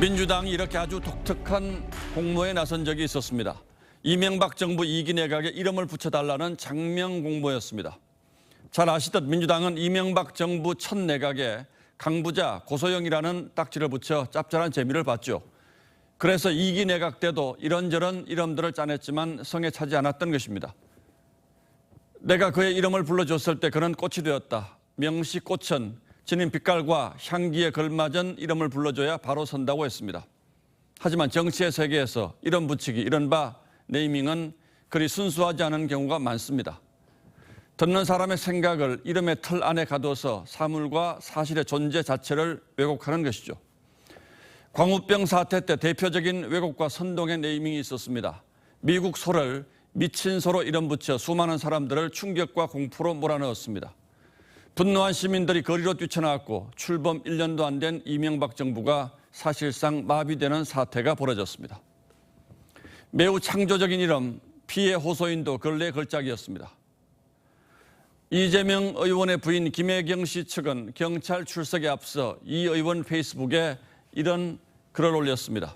민주당이 이렇게 아주 독특한 공모에 나선 적이 있었습니다. 이명박 정부 2기 내각에 이름을 붙여달라는 장명 공모였습니다. 잘 아시듯 민주당은 이명박 정부 첫 내각에 강부자, 고소영이라는 딱지를 붙여 짭짤한 재미를 봤죠. 그래서 2기 내각 때도 이런저런 이름들을 짜냈지만 성에 차지 않았던 것입니다. 내가 그의 이름을 불러줬을 때 그는 꽃이 되었다. 명시꽃은 지닌 빛깔과 향기에 걸맞은 이름을 불러줘야 바로 선다고 했습니다. 하지만 정치의 세계에서 이름 붙이기, 이른바 네이밍은 그리 순수하지 않은 경우가 많습니다. 듣는 사람의 생각을 이름의 틀 안에 가둬서 사물과 사실의 존재 자체를 왜곡하는 것이죠. 광우병 사태 때 대표적인 왜곡과 선동의 네이밍이 있었습니다. 미국 소를 미친 소로 이름 붙여 수많은 사람들을 충격과 공포로 몰아넣었습니다. 분노한 시민들이 거리로 뛰쳐나왔고 출범 1년도 안 된 이명박 정부가 사실상 마비되는 사태가 벌어졌습니다. 매우 창조적인 이름, 피해 호소인도 근래 걸작이었습니다. 이재명 의원의 부인 김혜경 씨 측은 경찰 출석에 앞서 이 의원 페이스북에 이런 글을 올렸습니다.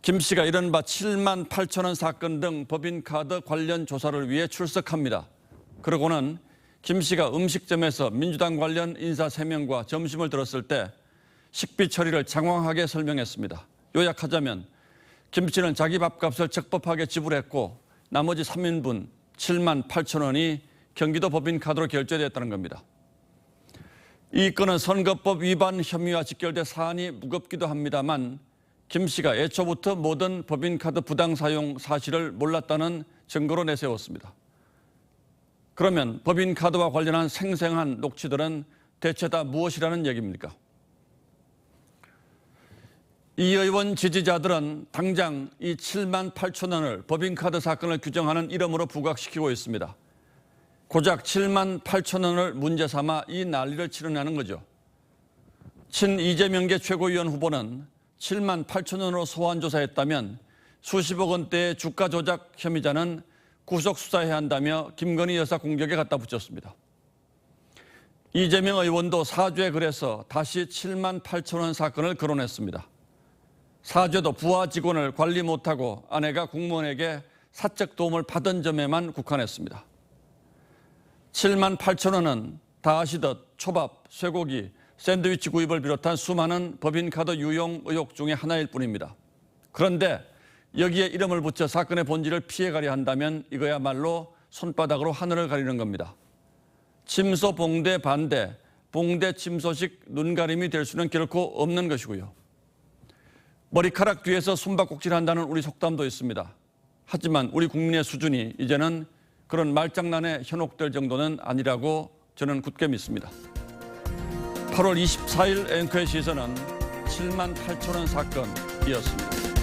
김 씨가 이른바 7만 8천 원 사건 등 법인카드 관련 조사를 위해 출석합니다. 그러고는 김 씨가 음식점에서 민주당 관련 인사 3명과 점심을 들었을 때 식비 처리를 장황하게 설명했습니다. 요약하자면 김 씨는 자기 밥값을 적법하게 지불했고 나머지 3인분 7만 8천 원이 경기도 법인카드로 결제됐다는 겁니다. 이 건은 선거법 위반 혐의와 직결돼 사안이 무겁기도 합니다만 김 씨가 애초부터 모든 법인카드 부당 사용 사실을 몰랐다는 증거로 내세웠습니다. 그러면 법인카드와 관련한 생생한 녹취들은 대체 다 무엇이라는 얘기입니까? 이 의원 지지자들은 당장 이 7만 8천 원을 법인카드 사건을 규정하는 이름으로 부각시키고 있습니다. 고작 7만 8천 원을 문제 삼아 이 난리를 치르냐는 거죠. 친 이재명계 최고위원 후보는 7만 8천 원으로 소환 조사했다면 수십억 원대의 주가 조작 혐의자는 구속 수사해야 한다며 김건희 여사 공격에 갖다 붙였습니다. 이재명 의원도 사죄 글에서 다시 7만 8천 원 사건을 거론했습니다. 사죄도 부하 직원을 관리 못하고 아내가 공무원에게 사적 도움을 받은 점에만 국한했습니다. 7만 8천 원은 다 아시듯 초밥, 쇠고기, 샌드위치 구입을 비롯한 수많은 법인카드 유용 의혹 중에 하나일 뿐입니다. 그런데 여기에 이름을 붙여 사건의 본질을 피해가려 한다면 이거야말로 손바닥으로 하늘을 가리는 겁니다. 침소 봉대 반대, 봉대 침소식 눈가림이 될 수는 결코 없는 것이고요. 머리카락 뒤에서 숨바꼭질한다는 우리 속담도 있습니다. 하지만 우리 국민의 수준이 이제는 그런 말장난에 현혹될 정도는 아니라고 저는 굳게 믿습니다. 8월 24일 앵커의 시선은 7만 8천 원 사건이었습니다.